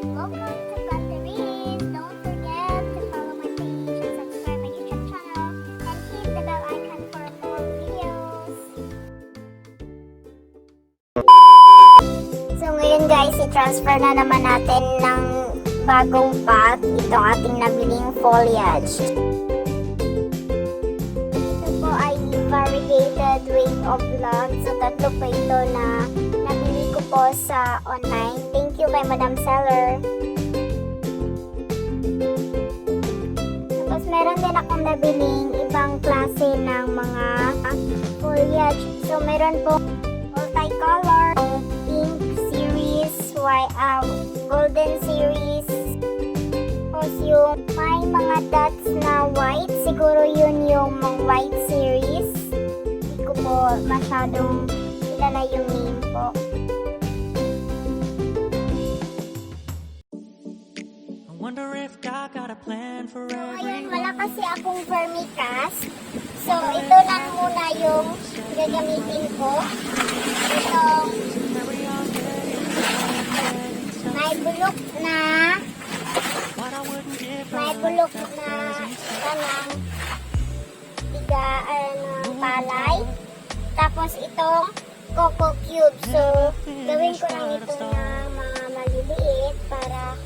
Welcome to Anthurium. Don't forget to follow my page and subscribe my YouTube channel and hit the bell icon for more videos. So ngayon guys, i-transfer na naman natin ng bagong pot itong ating nabiling foliage. Ito po ay variegated weight of love. So tatlo po ito na nabili ko po sa online. Thank you kay Madam Seller. Tapos meron din akong nabiling ibang klase ng mga foliage. So meron po multicolor, pink series, golden series. Tapos yung may mga dots na white, siguro yun yung mga white series. Hindi ko po masyadong kilala yung name po. Wonder if God got a plan for Ayun, wala kasi akong vermicast. So, ito lang muna yung gagamitin ko. Itong may bulok na kanang palay. Tapos itong coco cube. So, gawin ko lang ito na mga maliliit para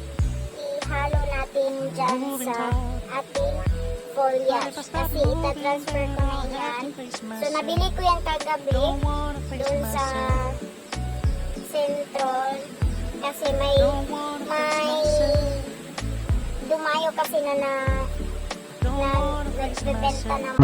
ihalo natin dyan sa ating foliage. Kasi itatransfer ko na yan. So, nabili ko yan kagabi doon sa Central. Kasi may dumayo kasi na nagbebenta ng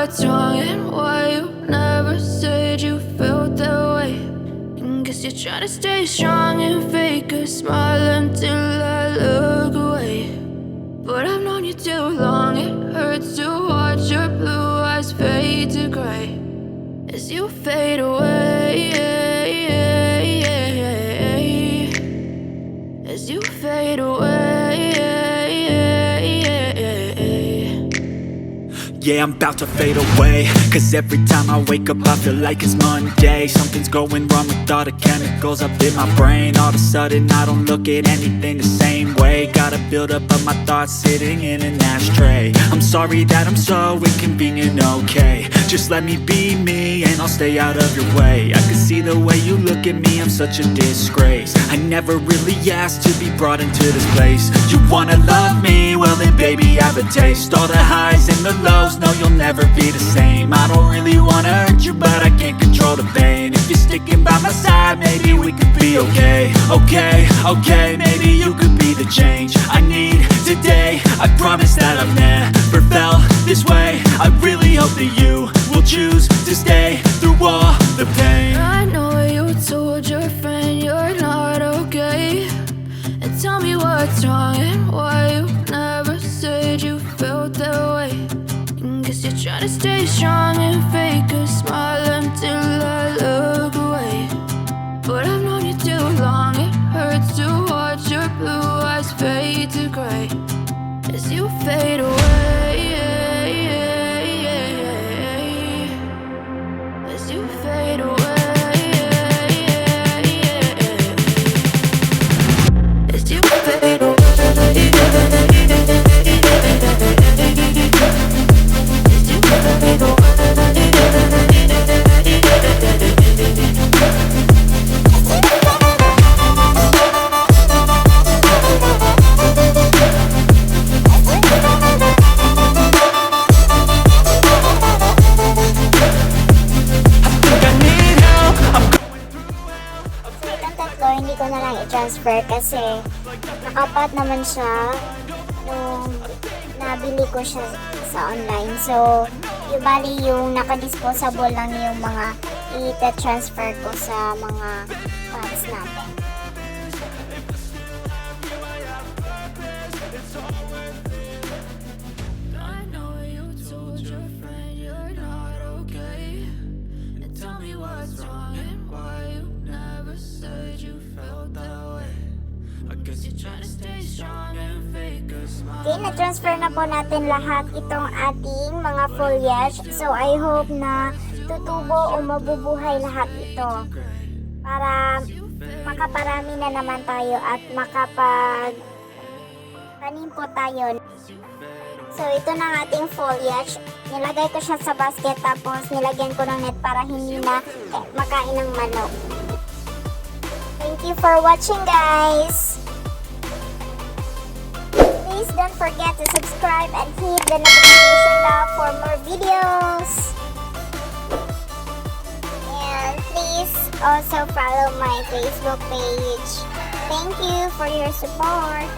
what's wrong and why you never said you felt that way. And guess you're trying to stay strong and fake a smile until I look away. But I've known you too long, it hurts to watch your blue eyes fade to gray as you fade away. As you fade away. Yeah, I'm about to fade away. Cause every time I wake up I feel like it's Monday. Something's going wrong with all the chemicals up in my brain. All of a sudden I don't look at anything the same way. Gotta build up of my thoughts sitting in an ashtray. I'm sorry that I'm so inconvenient, okay. Just let me be me and I'll stay out of your way. I can see the way you look at me, I'm such a disgrace. I never really asked to be brought into this place. You wanna love me? Well then baby have a taste. All the highs and the lows, no, you'll never be the same. I don't really wanna hurt you, but I can't control the pain. If you're sticking by my side, maybe we could be okay. Okay, maybe you could be the change I need today. I promise that I've never felt this way. I really hope that you will choose to stay through all the pain. I know you told your friend you're not okay, and tell me what's wrong and why you never said you felt that way. Guess you're trying to stay strong and fake a smile until I look away. But I've known you too long, it hurts to watch your blue eyes fade to gray as you fade away. As you fade away. As you fade away. As you fade away. ko na lang i-transfer kasi nakapat naman siya nung nabili ko siya sa online. So, yung bali yung naka-disposable lang yung mga i-transfer ko sa mga funds natin. I know you told your friend you're not okay. And tell me what's wrong and why you never said you felt that way. I guess you're trying to stay strong and fake a smile. Okay, na-transfer na po natin lahat itong ating mga foliage. So, I hope na tutubo o mabubuhay lahat ito para makaparami na naman tayo at makapag-tanim po tayo. So, ito na ang ating foliage. Nilagay ko siya sa basket tapos nilagyan ko ng net para hindi na makain ng manok. Thank you for watching, guys! Please don't forget to subscribe and hit the notification bell for more videos. And please also follow my Facebook page. Thank you for your support.